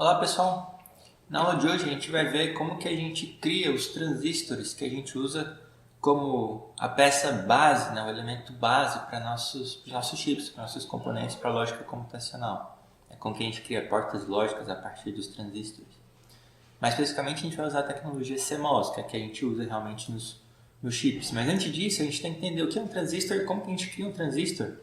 Olá pessoal, na aula de hoje a gente vai ver como que a gente cria os transistores que a gente usa como a peça base, o elemento base para nossos chips, para nossos componentes para a lógica computacional. É com que a gente cria portas lógicas a partir dos transistores. Mais especificamente a gente vai usar a tecnologia CMOS, que é a que a gente usa realmente nos chips. Mas antes disso a gente tem que entender o que é um transistor e como que a gente cria um transistor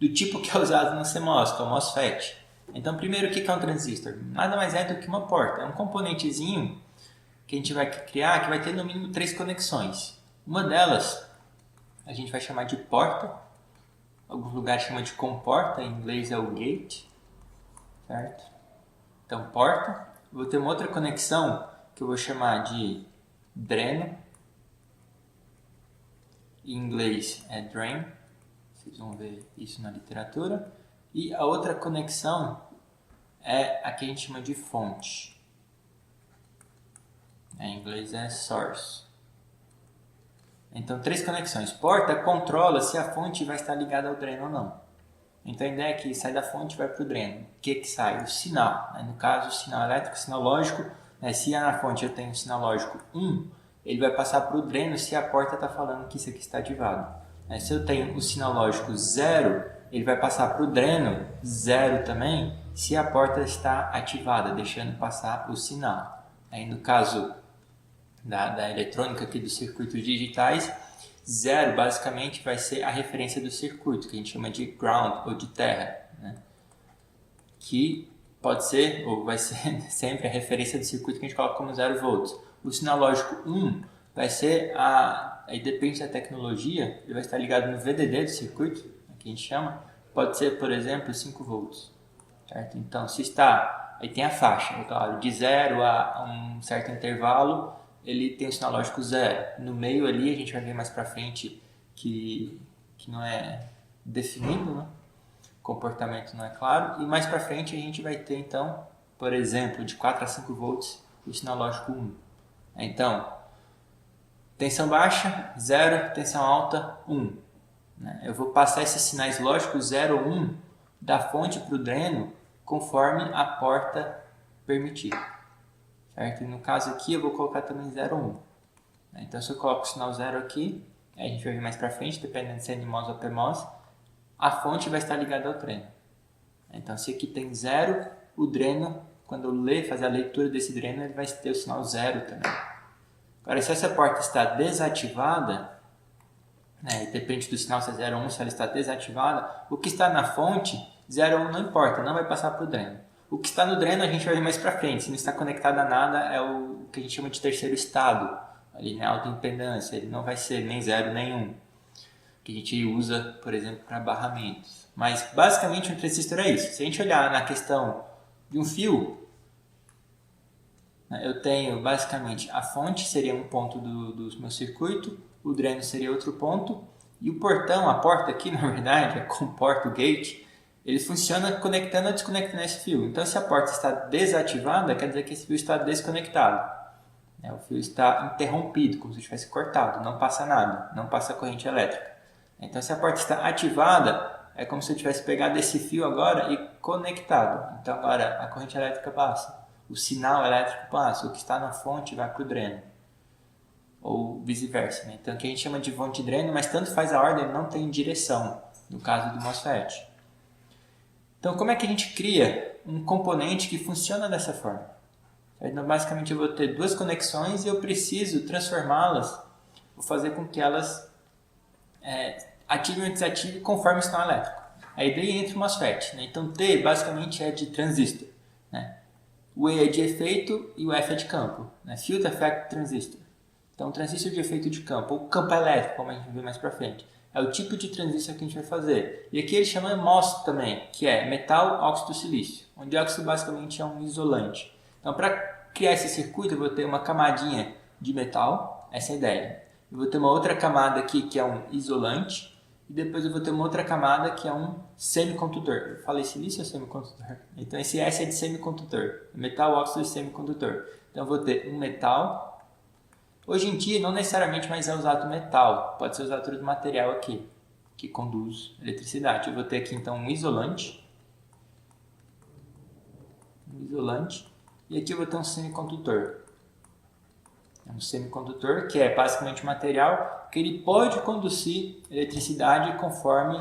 do tipo que é usado no CMOS, que é o MOSFET. Então, primeiro, o que é um transistor? Nada mais é do que uma porta. É um componentezinho que a gente vai criar que vai ter no mínimo 3 conexões. Uma delas a gente vai chamar de porta. Alguns lugares chamam de comporta, em inglês é o gate. Certo? Então, porta. Vou ter uma outra conexão que eu vou chamar de dreno. Em inglês é drain. Vocês vão ver isso na literatura. E a outra conexão é a que a gente chama de fonte. Em inglês é source. Então, 3 conexões. Porta controla se a fonte vai estar ligada ao dreno ou não. Então, a ideia é que sai da fonte e vai para o dreno. O que sai? O sinal. No caso, o sinal elétrico, o sinal lógico. Se na fonte eu tenho o sinal lógico 1, ele vai passar para o dreno se a porta está falando que isso aqui está ativado. Se eu tenho o sinal lógico 0, ele vai passar para o dreno 0 também, se a porta está ativada, deixando passar o sinal. Aí no caso da eletrônica aqui dos circuitos digitais, 0 basicamente vai ser a referência do circuito, que a gente chama de ground ou de terra, que pode ser ou vai ser sempre a referência do circuito que a gente coloca como 0 volts. O sinal lógico 1 vai ser aí depende da tecnologia, ele vai estar ligado no VDD do circuito, que a gente chama, pode ser, por exemplo, 5 volts. Certo? Então, se está, aí tem a faixa, claro, de 0 a um certo intervalo, ele tem o sinal lógico 0. No meio ali, a gente vai ver mais para frente que não é definido, o comportamento não é claro, e mais para frente a gente vai ter, então, por exemplo, de 4 a 5 volts, o sinal lógico 1. Então, tensão baixa, 0, tensão alta, 1. Eu vou passar esses sinais lógicos 0 ou 1 da fonte para o dreno conforme a porta permitir. Certo? E no caso aqui eu vou colocar também 0 ou 1. Então se eu coloco o sinal 0 aqui, a gente vai ver mais para frente, dependendo se é NMOS ou PMOS, a fonte vai estar ligada ao dreno. Então se aqui tem 0, o dreno, quando eu fazer a leitura desse dreno, ele vai ter o sinal 0 também. Agora, se essa porta está desativada, depende do sinal se é 0 ou 1, se ela está desativada, o que está na fonte, 0 ou 1 não importa, não vai passar para o dreno. O que está no dreno a gente vai ver mais para frente, se não está conectado a nada é o que a gente chama de terceiro estado, ali na alta impedância, ele não vai ser nem 0 nem 1, que a gente usa, por exemplo, para barramentos. Mas basicamente um transistor é isso. Se a gente olhar na questão de um fio, eu tenho basicamente a fonte seria um ponto do meu circuito, o dreno seria outro ponto, e o portão, a porta aqui na verdade, é comporta o gate, ele funciona conectando ou desconectando esse fio. Então se a porta está desativada, quer dizer que esse fio está desconectado. O fio está interrompido, como se estivesse cortado, não passa nada, não passa corrente elétrica. Então se a porta está ativada, é como se eu tivesse pegado esse fio agora e conectado. Então agora a corrente elétrica passa. O sinal elétrico passa, o que está na fonte vai para o dreno. Ou vice-versa. Então, que a gente chama de fonte e dreno, mas tanto faz a ordem, não tem direção, no caso do MOSFET. Então, como é que a gente cria um componente que funciona dessa forma? Então, basicamente, eu vou ter 2 conexões e eu preciso transformá-las, vou fazer com que elas ativem ou desativem conforme o sinal elétrico. A ideia entra o MOSFET. Então, T basicamente é de transistor. O E é de efeito e o F é de campo. Field Effect Transistor. Então, o transistor de efeito de campo, ou campo elétrico, como a gente vai ver mais para frente, é o tipo de transistor que a gente vai fazer. E aqui ele chama MOS também, que é metal óxido silício, onde o óxido basicamente é um isolante. Então, para criar esse circuito, eu vou ter uma camadinha de metal, essa é a ideia. Eu vou ter uma outra camada aqui que é um isolante, e depois eu vou ter uma outra camada que é um semicondutor. Eu falei silício ou semicondutor? Então esse S é de semicondutor, metal óxido de semicondutor. Então eu vou ter um metal. Hoje em dia não necessariamente mais é usado metal, pode ser usado outro material aqui, que conduz eletricidade. Eu vou ter aqui então um isolante, E aqui eu vou ter um semicondutor. É um semicondutor que é basicamente um material que ele pode conduzir eletricidade conforme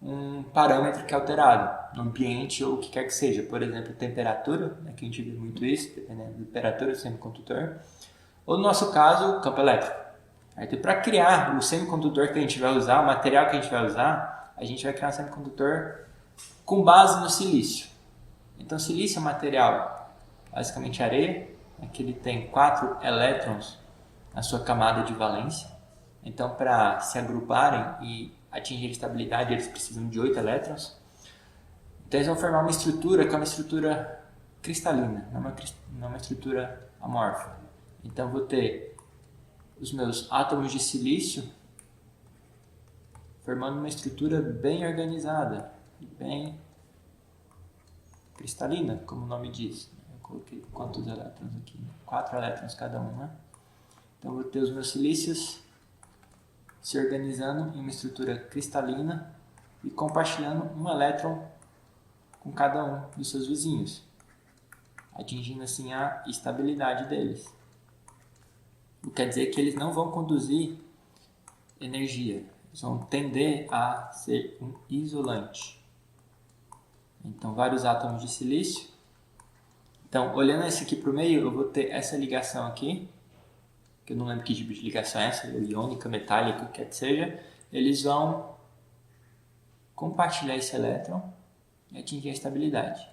um parâmetro que é alterado no ambiente ou o que quer que seja. Por exemplo, temperatura, né, que a gente vê muito isso, dependendo da temperatura do semicondutor. Ou no nosso caso, o campo elétrico. Então, para criar o semicondutor que a gente vai usar, o material que a gente vai usar, a gente vai criar um semicondutor com base no silício. Então, silício é um material, basicamente areia, que ele tem 4 elétrons na sua camada de valência. Então, para se agruparem e atingir estabilidade, eles precisam de 8 elétrons. Então, eles vão formar uma estrutura que é uma estrutura cristalina, não é uma estrutura amorfa. Então, eu vou ter os meus átomos de silício formando uma estrutura bem organizada, bem cristalina, como o nome diz. Eu coloquei quantos elétrons aqui? 4 elétrons cada um, né? Então, eu vou ter os meus silícios se organizando em uma estrutura cristalina e compartilhando um elétron com cada um dos seus vizinhos, atingindo assim a estabilidade deles. O que quer dizer que eles não vão conduzir energia, eles vão tender a ser um isolante. Então, vários átomos de silício. Então, olhando esse aqui para o meio, eu vou ter essa ligação aqui, que eu não lembro que tipo de ligação é essa, iônica, metálica, o que quer que seja. Eles vão compartilhar esse elétron e atingir a estabilidade.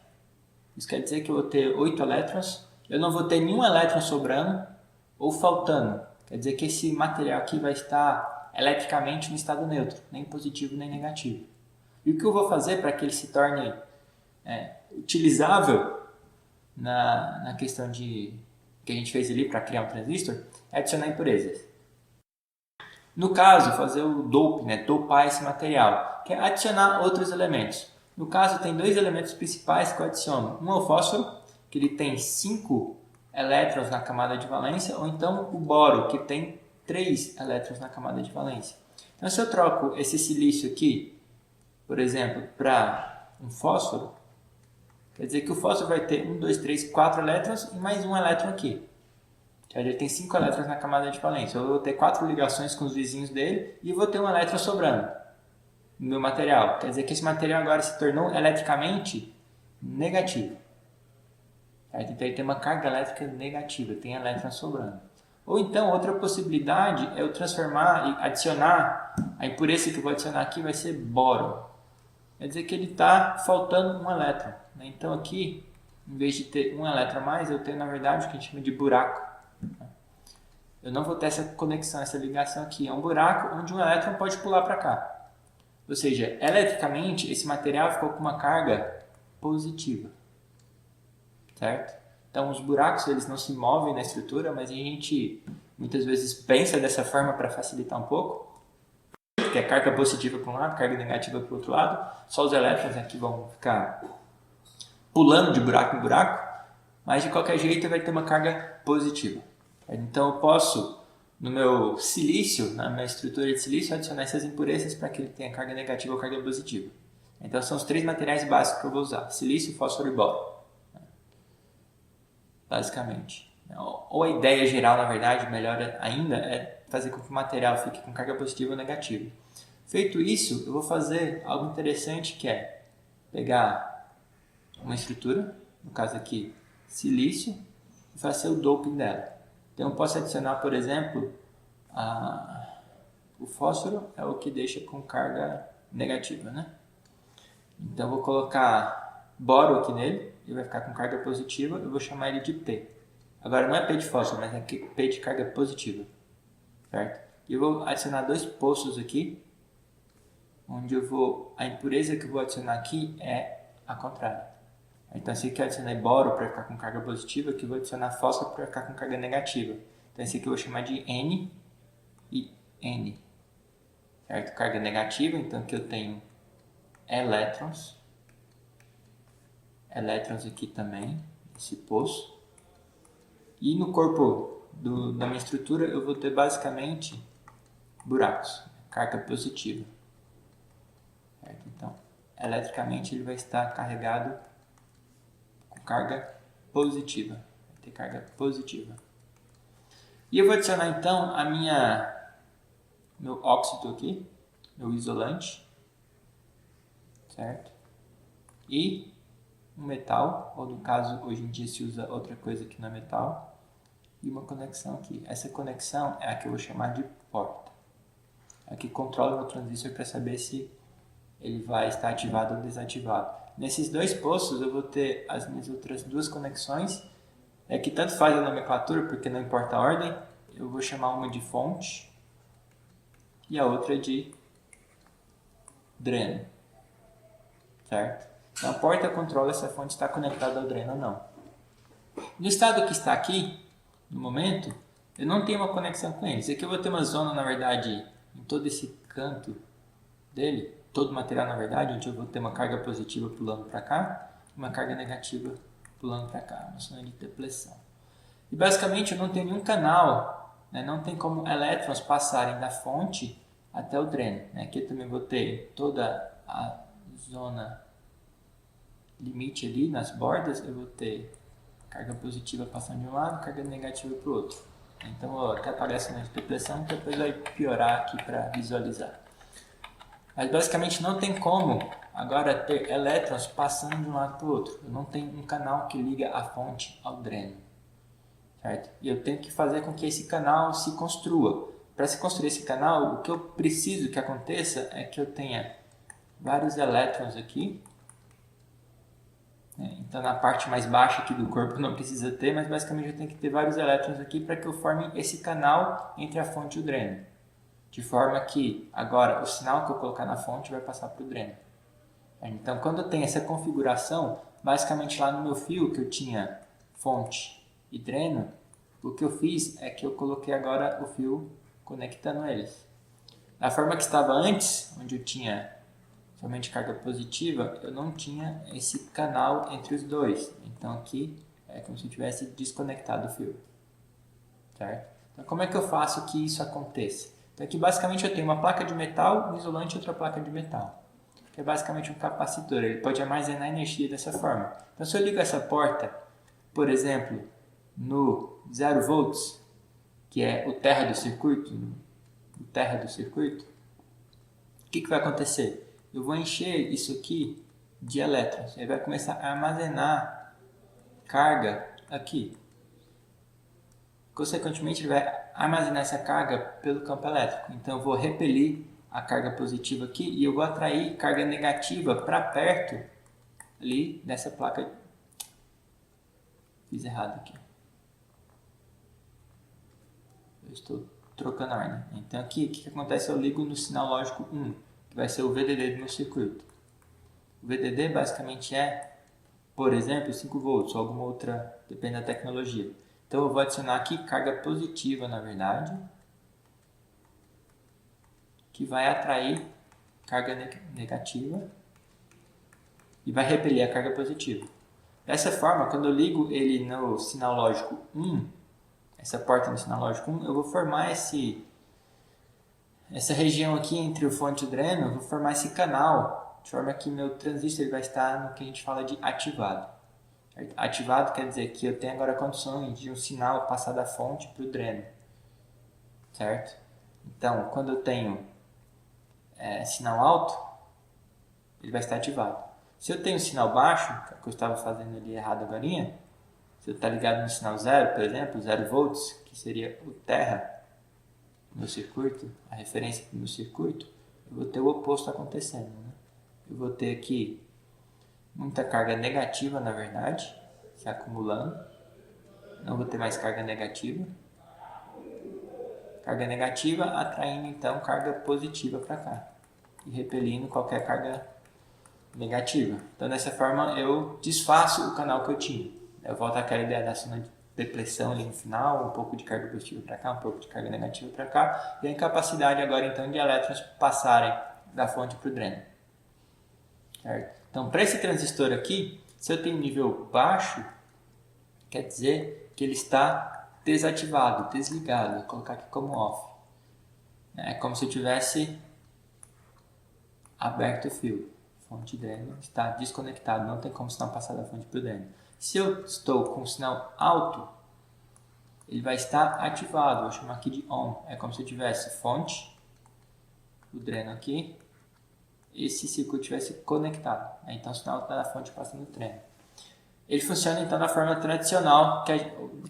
Isso quer dizer que eu vou ter 8 elétrons, eu não vou ter nenhum elétron sobrando ou faltando. Quer dizer que esse material aqui vai estar eletricamente no estado neutro, nem positivo nem negativo. E o que eu vou fazer para que ele se torne utilizável na questão de que a gente fez ali para criar um transistor é adicionar impurezas. No caso, fazer o dope, dopar esse material, que é adicionar outros elementos. No caso, tem 2 elementos principais que eu adiciono. Um é o fósforo, que ele tem 5 elétrons na camada de valência, ou então o boro, que tem 3 elétrons na camada de valência. Então, se eu troco esse silício aqui, por exemplo, para um fósforo, quer dizer que o fósforo vai ter 1, 2, 3, 4 elétrons e mais um elétron aqui. Ele tem 5 elétrons na camada de valência. Eu vou ter 4 ligações com os vizinhos dele e vou ter um elétron sobrando no meu material. Quer dizer que esse material agora se tornou eletricamente negativo. Então ele tem uma carga elétrica negativa, tem elétrons sobrando. Ou então, outra possibilidade é eu transformar e adicionar, a impureza que eu vou adicionar aqui vai ser boro. Quer dizer que ele está faltando um elétron. Então aqui, em vez de ter um elétron a mais, eu tenho na verdade o que a gente chama de buraco. Eu não vou ter essa conexão, essa ligação aqui. É um buraco onde um elétron pode pular para cá. Ou seja, eletricamente, esse material ficou com uma carga positiva. Certo? Então, os buracos eles não se movem na estrutura, mas a gente muitas vezes pensa dessa forma para facilitar um pouco. Que é carga positiva para um lado, carga negativa para o outro lado. Só os elétrons aqui vão ficar pulando de buraco em buraco, mas de qualquer jeito vai ter uma carga positiva. Então, eu posso, no meu silício, na minha estrutura de silício, adicionar essas impurezas para que ele tenha carga negativa ou carga positiva. Então, são os 3 materiais básicos que eu vou usar: silício, fósforo e boro. Basicamente. Ou a ideia geral, na verdade, melhor ainda, é fazer com que o material fique com carga positiva ou negativa. Feito isso, eu vou fazer algo interessante, que é pegar uma estrutura, no caso aqui, silício, e fazer o doping dela. Então, eu posso adicionar, por exemplo, o fósforo é o que deixa com carga negativa, né? Então, eu vou colocar boro aqui nele, ele vai ficar com carga positiva, eu vou chamar ele de P. Agora, não é P de fósforo, mas é P de carga positiva, certo? E eu vou adicionar 2 poços aqui, onde a impureza que eu vou adicionar aqui é a contrária. Então, esse aqui eu adicionei boro para ficar com carga positiva, aqui eu vou adicionar fósforo para ficar com carga negativa. Então, esse aqui eu vou chamar de N e N. Certo? Carga negativa, então aqui eu tenho elétrons. Elétrons aqui também, esse poço. E no corpo da minha estrutura eu vou ter basicamente buracos, carga positiva. Certo? Então, eletricamente ele vai estar carregado carga positiva. ter carga positiva. E eu vou adicionar então meu óxido aqui, meu isolante, certo? E um metal, ou no caso hoje em dia se usa outra coisa que não é metal, e uma conexão aqui. Essa conexão é a que eu vou chamar de porta. É a que controla o meu transistor para saber se ele vai estar ativado ou desativado. Nesses dois postos eu vou ter as minhas outras duas conexões, que tanto faz a nomenclatura, porque não importa a ordem. Eu vou chamar uma de fonte e a outra de dreno, certo? Então a porta controla se a fonte está conectada ao dreno ou não. No estado que está aqui, no momento, eu não tenho uma conexão com eles. Aqui eu vou ter uma zona, na verdade, em todo esse canto dele, todo o material, na verdade, onde eu vou ter uma carga positiva pulando para cá e uma carga negativa pulando para cá, uma zona de depleção. E basicamente eu não tenho nenhum canal, né? Não tem como elétrons passarem da fonte até o dreno. Né? Aqui eu também vou ter toda a zona limite ali nas bordas, eu vou ter carga positiva passando de um lado, carga negativa para o outro. Então ó, até aparece na depressão, depois vai piorar aqui para visualizar. Mas basicamente não tem como agora ter elétrons passando de um lado para o outro. Eu não tenho um canal que liga a fonte ao dreno. Certo? E eu tenho que fazer com que esse canal se construa. Para se construir esse canal, o que eu preciso que aconteça é que eu tenha vários elétrons aqui. Então na parte mais baixa aqui do corpo não precisa ter, mas basicamente eu tenho que ter vários elétrons aqui para que eu forme esse canal entre a fonte e o dreno. De forma que agora o sinal que eu colocar na fonte vai passar para o dreno. Então quando eu tenho essa configuração, basicamente lá no meu fio que eu tinha fonte e dreno, o que eu fiz é que eu coloquei agora o fio conectando eles. Da forma que estava antes, onde eu tinha somente carga positiva, eu não tinha esse canal entre os dois. Então aqui é como se eu tivesse desconectado o fio. Certo? Então como é que eu faço que isso aconteça? Então aqui basicamente eu tenho uma placa de metal, um isolante e outra placa de metal. Que é basicamente um capacitor, ele pode armazenar energia dessa forma. Então se eu ligo essa porta, por exemplo, no 0 volts, que é o terra do circuito, o que vai acontecer? Eu vou encher isso aqui de elétrons, ele vai começar a armazenar carga aqui. Consequentemente, ele vai armazenar essa carga pelo campo elétrico. Então, eu vou repelir a carga positiva aqui e eu vou atrair carga negativa para perto ali dessa placa. Fiz errado aqui. Eu estou trocando a ordem. Então, aqui, o que acontece? Eu ligo no sinal lógico 1, que vai ser o VDD do meu circuito. O VDD basicamente é, por exemplo, 5 volts ou alguma outra, depende da tecnologia. Então eu vou adicionar aqui carga positiva, na verdade, que vai atrair carga negativa e vai repelir a carga positiva. Dessa forma, quando eu ligo ele no sinal lógico 1, essa porta no sinal lógico 1, eu vou formar essa região aqui entre o fonte e o dreno, eu vou formar esse canal, de forma que meu transistor vai estar no que a gente fala de ativado. Ativado quer dizer que eu tenho agora condições de um sinal passar da fonte para o dreno, certo? Então, quando eu tenho sinal alto, ele vai estar ativado. Se eu tenho sinal baixo, que eu estava fazendo ali errado agora, se eu estar ligado no sinal 0, por exemplo, 0 volts, que seria o terra do meu circuito, a referência do meu circuito, eu vou ter o oposto acontecendo. Né? Eu vou ter aqui muita carga negativa, na verdade, se acumulando. Não vou ter mais carga negativa. Carga negativa atraindo, então, carga positiva para cá. E repelindo qualquer carga negativa. Então, dessa forma, eu desfaço o canal que eu tinha. Eu volto àquela ideia da zona de depressão ali no final, um pouco de carga positiva para cá, um pouco de carga negativa para cá. E a incapacidade agora, então, de elétrons passarem da fonte para o dreno. Certo? Então, para esse transistor aqui, se eu tenho nível baixo, quer dizer que ele está desativado, desligado. Vou colocar aqui como off. É como se eu tivesse aberto o fio. Fonte dreno está desconectado, não tem como sinal passar da fonte para o dreno. Se eu estou com o sinal alto, ele vai estar ativado. Vou chamar aqui de on. É como se eu tivesse fonte, o dreno aqui, esse circuito estivesse conectado. Então o sinal da fonte passa no dreno. Ele funciona então da forma tradicional,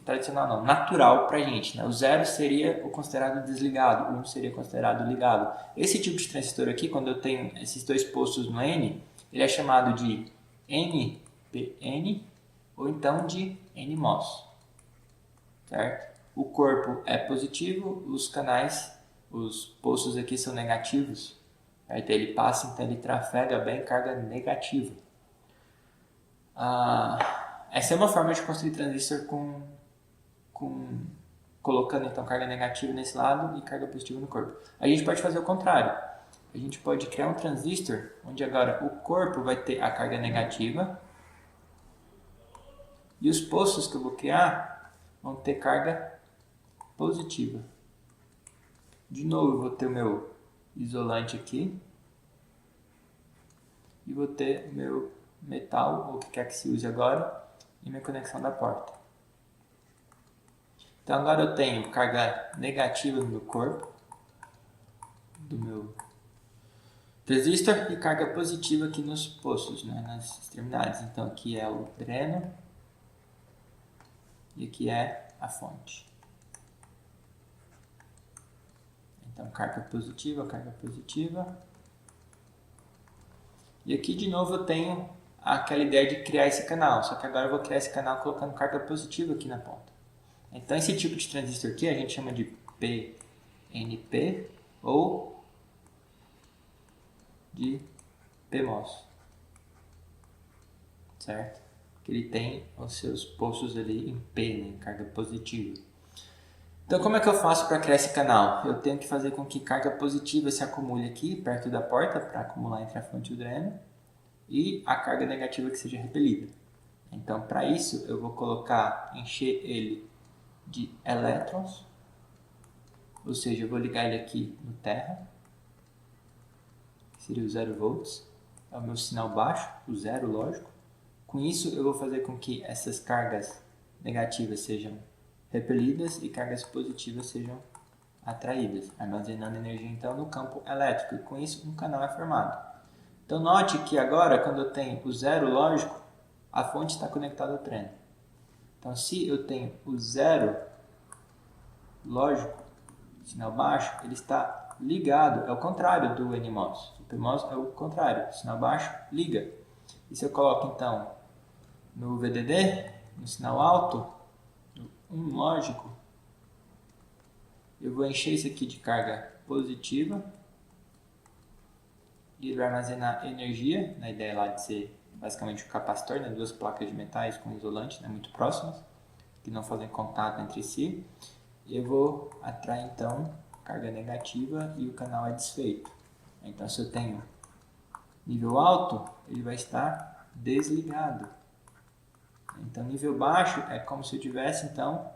tradicional não, natural para a gente. Né? O 0 seria o considerado desligado, o 1 seria considerado ligado. Esse tipo de transistor aqui, quando eu tenho esses dois postos no N, ele é chamado de NPN ou então de NMOS. Certo? O corpo é positivo, os canais, os postos aqui são negativos. Certo? Ele passa, então ele trafega bem carga negativa. Essa é uma forma de construir transistor colocando então carga negativa nesse lado e carga positiva no corpo. A gente pode fazer o contrário. A gente pode criar um transistor onde agora o corpo vai ter a carga negativa e os postos que eu vou criar vão ter carga positiva. De novo, eu vou ter o meu isolante aqui e vou ter o meu metal, ou o que quer que se use agora, e minha conexão da porta. Então agora eu tenho carga negativa no meu corpo, do meu transistor, e carga positiva aqui nos postos, né, nas extremidades. Então aqui é o dreno e aqui é a fonte. Então carga positiva. E aqui de novo eu tenho aquela ideia de criar esse canal, só que agora eu vou criar esse canal colocando carga positiva aqui na ponta. Então esse tipo de transistor aqui a gente chama de PNP ou de PMOS, certo? Que ele tem os seus postos ali em P, né, em carga positiva. Então como é que eu faço para criar esse canal? Eu tenho que fazer com que carga positiva se acumule aqui perto da porta para acumular entre a fonte e o dreno e a carga negativa que seja repelida. Então para isso eu vou encher ele de elétrons, ou seja, eu vou ligar ele aqui no terra, que seria o 0 volts, é o meu sinal baixo, o 0 lógico. Com isso eu vou fazer com que essas cargas negativas sejam repelidas e cargas positivas sejam atraídas, armazenando energia então no campo elétrico, e com isso um canal é formado. Então note que agora quando eu tenho o 0 lógico, a fonte está conectada ao dreno. Então se eu tenho o 0 lógico, sinal baixo, ele está ligado, é o contrário do NMOS. O PMOS é o contrário, sinal baixo liga. E se eu coloco então no VDD, no sinal alto, no 1 lógico, eu vou encher isso aqui de carga positiva e ele vai armazenar energia, na ideia lá de ser basicamente um capacitor, né, duas placas de metais com isolante, né, muito próximas, que não fazem contato entre si. Eu vou atrair então carga negativa e o canal é desfeito. Então se eu tenho nível alto, ele vai estar desligado. Então nível baixo é como se eu tivesse então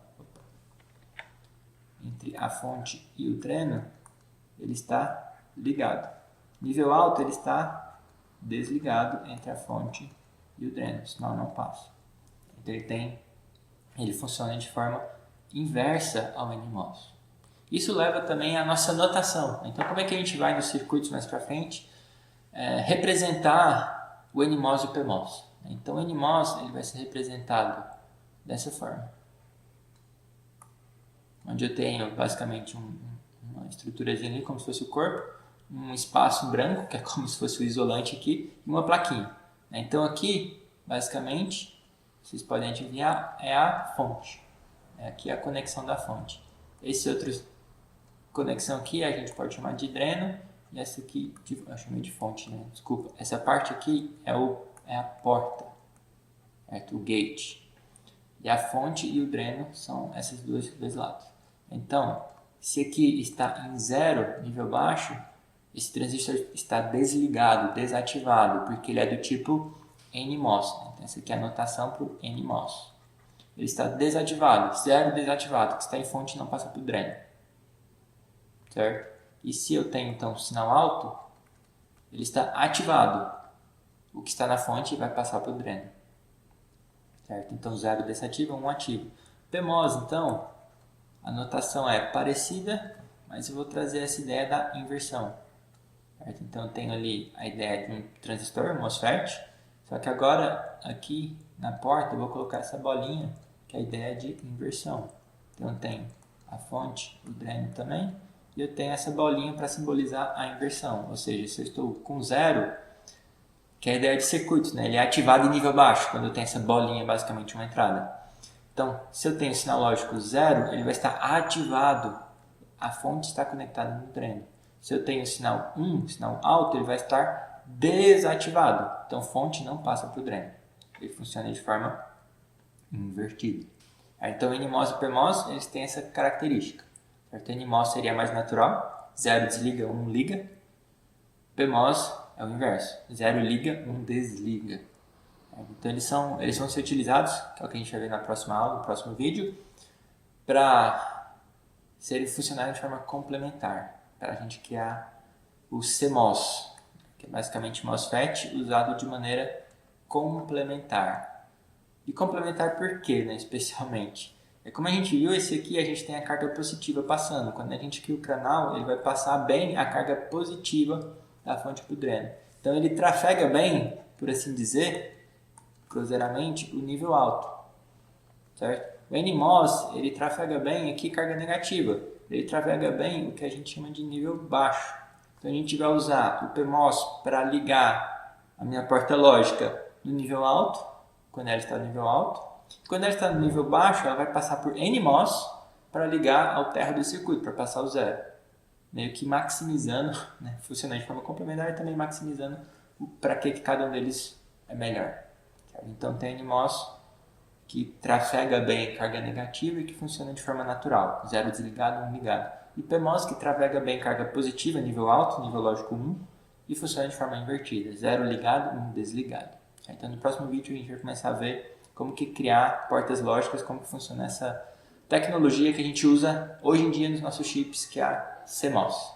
entre a fonte e o dreno, ele está ligado. Nível alto ele está desligado entre a fonte e o dreno, senão não passa. Então ele funciona de forma inversa ao NMOS. Isso leva também à nossa notação. Então como é que a gente vai nos circuitos mais para frente representar o NMOS e o PMOS? Então o NMOS ele vai ser representado dessa forma, onde eu tenho basicamente uma estruturazinha ali como se fosse o corpo, um espaço branco que é como se fosse o isolante aqui e uma plaquinha. Então aqui basicamente vocês podem adivinhar é a fonte. Aqui é a conexão da fonte. Esse outro conexão aqui a gente pode chamar de dreno e essa aqui eu chamei de fonte, né? Desculpa. Essa parte aqui é a porta, certo? O gate. E a fonte e o dreno são esses dois lados. Então, se aqui está em 0, nível baixo, esse transistor está desligado, desativado, porque ele é do tipo NMOS. Né? Então, essa aqui é a notação para o NMOS. Ele está desativado, 0 desativado, que está em fonte e não passa para o dreno. Certo? E se eu tenho então sinal alto, ele está ativado. O que está na fonte vai passar para o dreno. Certo? Então 0 desativa, 1 ativa. PMOS então, A notação é parecida, mas eu vou trazer essa ideia da inversão. Certo? Então eu tenho ali a ideia de um transistor, um MOSFET, só que agora aqui na porta eu vou colocar essa bolinha, que é a ideia de inversão. Então eu tenho a fonte, o dreno também, e eu tenho essa bolinha para simbolizar a inversão. Ou seja, se eu estou com zero, que é a ideia de circuitos, né? Ele é ativado em nível baixo, quando eu tenho essa bolinha, basicamente uma entrada. Então, se eu tenho sinal lógico zero, ele vai estar ativado, a fonte está conectada no dreno. Se eu tenho sinal 1, sinal alto, ele vai estar desativado. Então, fonte não passa para o dreno. Ele funciona de forma invertida. Então, NMOS e PMOS, eles têm essa característica. Certo? NMOS seria mais natural, 0 desliga, 1 liga. PMOS é o inverso, 0 liga, 1 desliga. Então, eles vão ser utilizados, que é o que a gente vai ver na próxima aula, no próximo vídeo, para serem funcionarem de forma complementar, para a gente criar o CMOS, que é basicamente MOSFET usado de maneira complementar. E complementar por quê, né, especialmente? É como a gente viu, esse aqui a gente tem a carga positiva passando. Quando a gente cria o canal, ele vai passar bem a carga positiva da fonte para o dreno. Então ele trafega bem, por assim dizer, grosseiramente, o nível alto, certo? O NMOS, ele trafega bem aqui carga negativa, ele trafega bem o que a gente chama de nível baixo. Então a gente vai usar o PMOS para ligar a minha porta lógica no nível alto, quando ela está no nível alto. Quando ela está no nível baixo, ela vai passar por NMOS para ligar ao terra do circuito, para passar o zero. Meio que maximizando, né? Funcionando de forma complementar e também maximizando para que cada um deles é melhor. Então tem NMOS que trafega bem carga negativa e que funciona de forma natural, 0 desligado, 1 ligado. E PMOS que trafega bem carga positiva, nível alto, nível lógico 1, e funciona de forma invertida, 0 ligado, 1 desligado. Então no próximo vídeo a gente vai começar a ver como que criar portas lógicas, como que funciona essa tecnologia que a gente usa hoje em dia nos nossos chips, que é a CMOS.